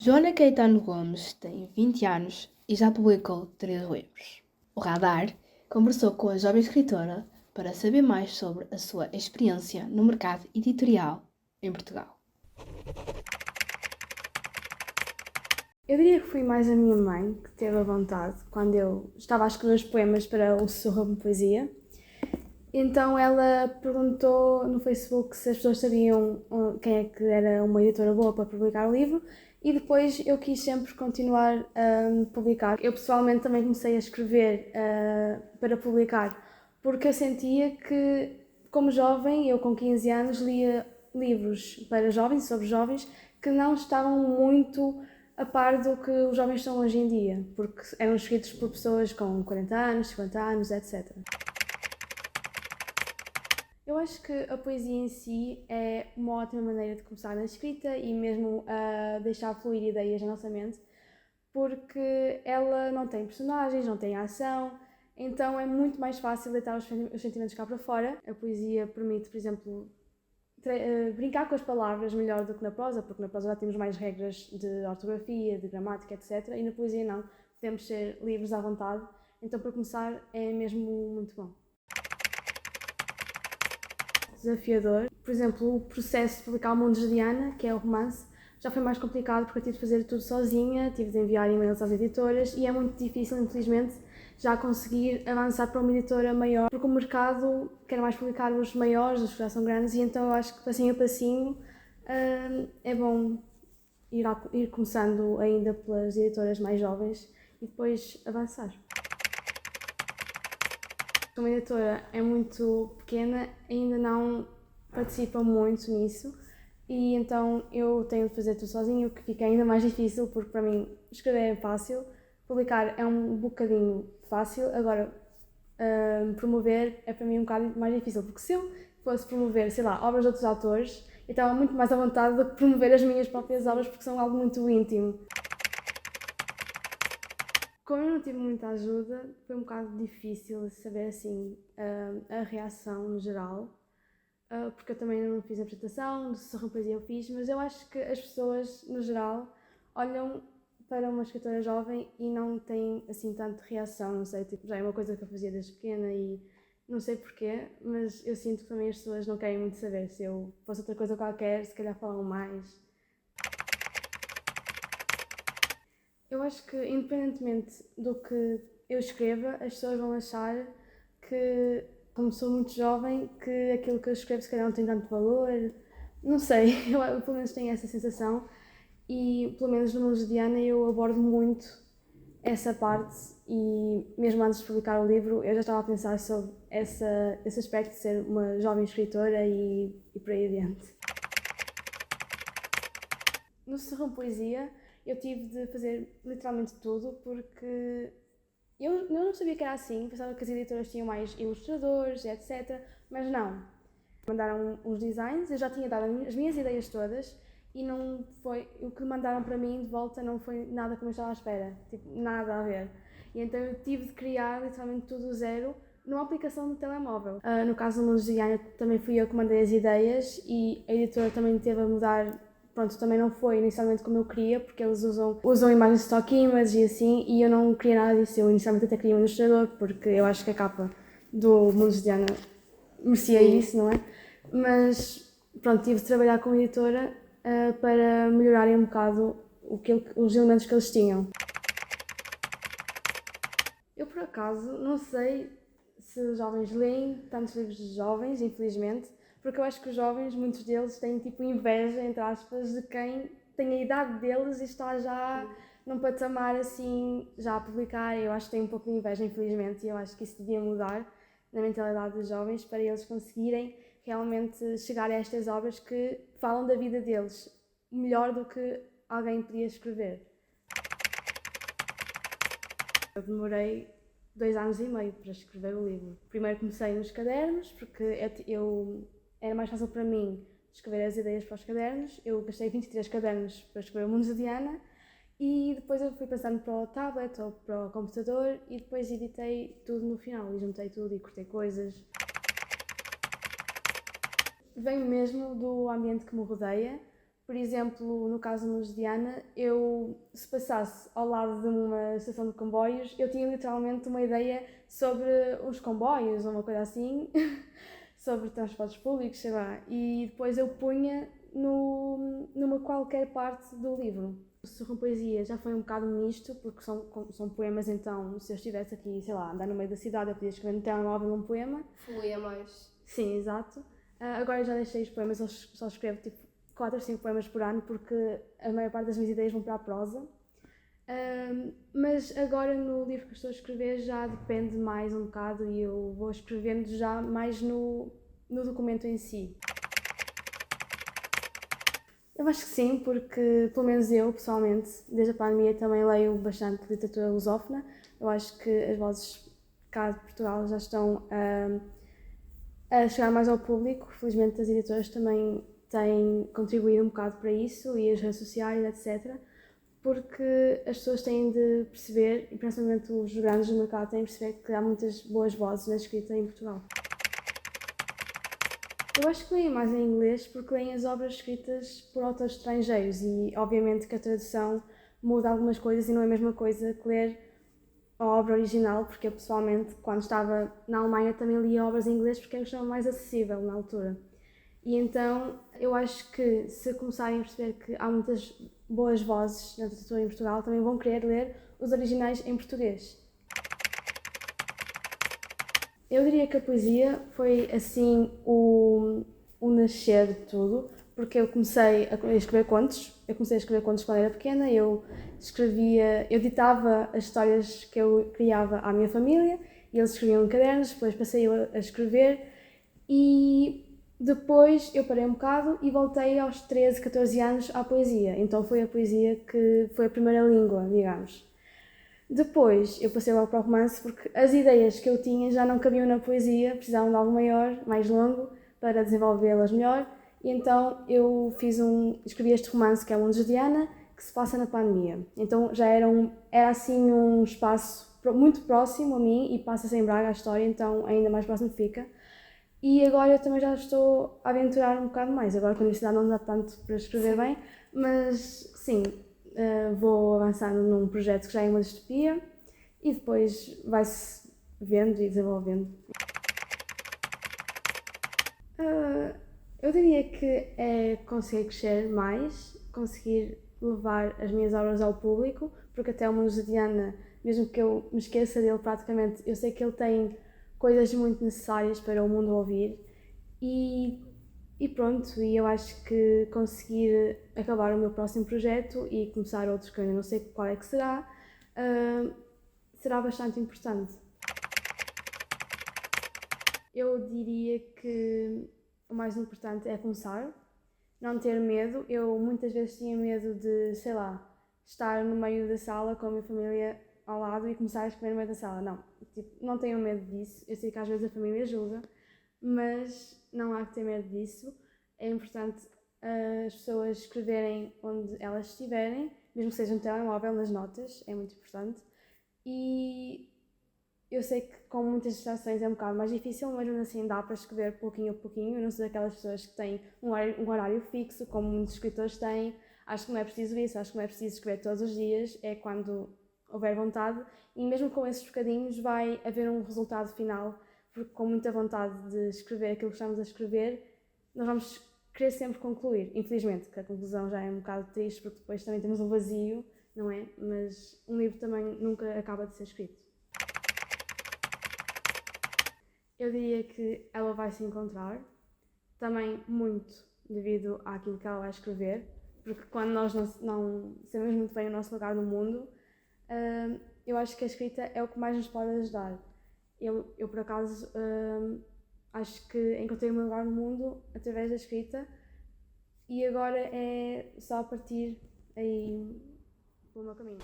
Joana Caetano Gomes tem 20 anos e já publicou 3 livros. O Radar conversou com a jovem escritora para saber mais sobre a sua experiência no mercado editorial em Portugal. Eu diria que foi mais a minha mãe que teve a vontade quando eu estava a escrever os poemas para o Sussurro de Poesia. Então ela perguntou no Facebook se as pessoas sabiam quem é que era uma editora boa para publicar o livro e depois eu quis sempre continuar a publicar. Eu pessoalmente também comecei a escrever para publicar porque eu sentia que, como jovem, eu com 15 anos lia livros para jovens, sobre jovens, que não estavam muito a par do que os jovens são hoje em dia, porque eram escritos por pessoas com 40 anos, 50 anos, etc. Eu acho que a poesia em si é uma ótima maneira de começar na escrita e mesmo a deixar fluir ideias na nossa mente, porque ela não tem personagens, não tem ação, então é muito mais fácil deitar os sentimentos cá para fora. A poesia permite, por exemplo, brincar com as palavras melhor do que na prosa, porque na prosa já temos mais regras de ortografia, de gramática, etc. E na poesia não, podemos ser livres à vontade, então para começar é mesmo muito bom. Desafiador. Por exemplo, o processo de publicar O Mundo de Diana, que é o romance, já foi mais complicado porque eu tive de fazer tudo sozinha, tive de enviar e-mails às editoras e é muito difícil, infelizmente, já conseguir avançar para uma editora maior, porque o mercado quer mais publicar os maiores, os que já são grandes, e então eu acho que passinho a passinho é bom ir começando ainda pelas editoras mais jovens e depois avançar. Como editora é muito pequena, ainda não participa muito nisso e então eu tenho de fazer tudo sozinho, o que fica ainda mais difícil porque para mim escrever é fácil, publicar é um bocadinho fácil, agora promover é para mim um bocado mais difícil, porque se eu fosse promover, sei lá, obras de outros autores, eu estava muito mais à vontade do que promover as minhas próprias obras porque são algo muito íntimo. Como eu não tive muita ajuda, foi um bocado difícil saber assim a reação no geral, porque eu também não fiz a apresentação, de Sussurro Poesia eu fiz, mas eu acho que as pessoas no geral olham para uma escritora jovem e não têm assim tanto reação, não sei, tipo, já é uma coisa que eu fazia desde pequena e não sei porquê, mas eu sinto que também as pessoas não querem muito saber. Se eu fosse outra coisa qualquer, se calhar falam mais. Eu acho que, independentemente do que eu escreva, as pessoas vão achar que, como sou muito jovem, que aquilo que eu escrevo se calhar não tem tanto valor. Não sei, eu pelo menos tenho essa sensação e, pelo menos no Mundo de Diana, eu abordo muito essa parte e, mesmo antes de publicar o livro, eu já estava a pensar sobre esse aspecto de ser uma jovem escritora e por aí adiante. No Serrão Poesia, eu tive de fazer literalmente tudo porque eu não sabia que era assim, pensava que as editoras tinham mais ilustradores, etc. Mas não. Mandaram uns designs, eu já tinha dado as minhas ideias todas e não foi, o que mandaram para mim de volta não foi nada como eu estava à espera, tipo, nada a ver. E então eu tive de criar literalmente tudo do zero numa aplicação do telemóvel. No caso do Mundo de Diana também fui eu que mandei as ideias e a editora também teve a mudar. Pronto, também não foi inicialmente como eu queria, porque eles usam imagens de stock image e assim, e eu não queria nada disso. Eu inicialmente até queria um ilustrador, porque eu acho que a capa do Mundo de Diana merecia isso, não é? Mas pronto, tive de trabalhar com a editora para melhorarem um bocado os elementos que eles tinham. Eu, por acaso, não sei se os jovens leem tantos livros de jovens, infelizmente, porque eu acho que os jovens, muitos deles, têm tipo inveja, entre aspas, de quem tem a idade deles e está já num patamar assim, já a publicar. Eu acho que tem um pouco de inveja, infelizmente, e eu acho que isso devia mudar na mentalidade dos jovens para eles conseguirem realmente chegar a estas obras que falam da vida deles melhor do que alguém podia escrever. Eu demorei 2 anos e meio para escrever o livro. Primeiro comecei nos cadernos, porque era mais fácil para mim escrever as ideias para os cadernos. Eu gastei 23 cadernos para escrever o Mundo de Diana e depois eu fui passando para o tablet ou para o computador e depois editei tudo no final e juntei tudo e cortei coisas. Vem mesmo do ambiente que me rodeia, Por exemplo, no caso do Diana, eu, se passasse ao lado de uma estação de comboios, eu tinha literalmente uma ideia sobre os comboios, ou uma coisa assim, sobre transportes públicos, sei lá, e depois eu punha numa qualquer parte do livro. Se for poesia já foi um bocado nisto, porque são poemas, então se eu estivesse aqui, sei lá, andar no meio da cidade, eu podia escrever no telemóvel um poema. Fluía mais. Sim, exato. Agora já deixei os poemas, eu só escrevo tipo 4 ou 5 poemas por ano, porque a maior parte das minhas ideias vão para a prosa. Mas agora no livro que estou a escrever já depende mais um bocado e eu vou escrevendo já mais no documento em si. Eu acho que sim, porque pelo menos eu, pessoalmente, desde a pandemia também leio bastante literatura lusófona. Eu acho que as vozes cá de Portugal já estão a chegar mais ao público. Felizmente as editoras também têm contribuído um bocado para isso, e as redes sociais, etc. Porque as pessoas têm de perceber, e principalmente os grandes do mercado têm de perceber que há muitas boas vozes na escrita em Portugal. Eu acho que leem mais em inglês porque leem as obras escritas por autores estrangeiros e obviamente que a tradução muda algumas coisas e não é a mesma coisa que ler a obra original, porque eu pessoalmente, quando estava na Alemanha, também lia obras em inglês porque era mais acessível na altura. E então eu acho que se começarem a perceber que há muitas boas vozes na literatura em Portugal, também vão querer ler os originais em português. Eu diria que a poesia foi assim o nascer de tudo, porque eu comecei a escrever contos. Eu comecei a escrever contos quando era pequena, eu ditava as histórias que eu criava à minha família e eles escreviam em cadernos, depois passei a escrever e depois eu parei um bocado e voltei aos 13, 14 anos à poesia. Então foi a poesia que foi a primeira língua, digamos. Depois eu passei logo para o romance porque as ideias que eu tinha já não cabiam na poesia, precisavam de algo maior, mais longo, para desenvolvê-las melhor. E então eu escrevi este romance que é o Mundo de Diana, que se passa na pandemia. Então já era assim um espaço muito próximo a mim e passa-se em Braga a história, então ainda mais próximo fica. E agora eu também já estou a aventurar um bocado mais. Agora com a universidade não dá tanto para escrever bem, mas sim, vou avançando num projeto que já é uma distopia e depois vai-se vendo e desenvolvendo. Eu diria que é conseguir crescer mais, conseguir levar as minhas obras ao público, porque até o Mundo de Diana, mesmo que eu me esqueça dele praticamente, eu sei que ele tem coisas muito necessárias para o mundo ouvir e pronto, e eu acho que conseguir acabar o meu próximo projeto e começar outros que eu ainda não sei qual é que será, será bastante importante. Eu diria que o mais importante é começar, não ter medo. Eu muitas vezes tinha medo de, sei lá, estar no meio da sala com a minha família ao lado e começar a escrever no meio da sala. Não, não tenho medo disso. Eu sei que às vezes a família ajuda, mas não há que ter medo disso. É importante as pessoas escreverem onde elas estiverem, mesmo que seja no telemóvel, nas notas, é muito importante. E eu sei que com muitas distrações é um bocado mais difícil, mas mesmo assim dá para escrever pouquinho a pouquinho. Eu não sou daquelas pessoas que têm um horário fixo, como muitos escritores têm. Acho que não é preciso isso, acho que não é preciso escrever todos os dias, é quando houver vontade. E mesmo com esses bocadinhos vai haver um resultado final, porque com muita vontade de escrever aquilo que estamos a escrever, nós vamos querer sempre concluir. Infelizmente, que a conclusão já é um bocado triste, porque depois também temos um vazio, não é? Mas um livro também nunca acaba de ser escrito. Eu diria que ela vai se encontrar, também muito devido àquilo que ela vai escrever, porque quando nós não sabemos muito bem o nosso lugar no mundo, eu acho que a escrita é o que mais nos pode ajudar. Eu por acaso, acho que encontrei o meu lugar no mundo através da escrita e agora é só partir aí pelo meu caminho.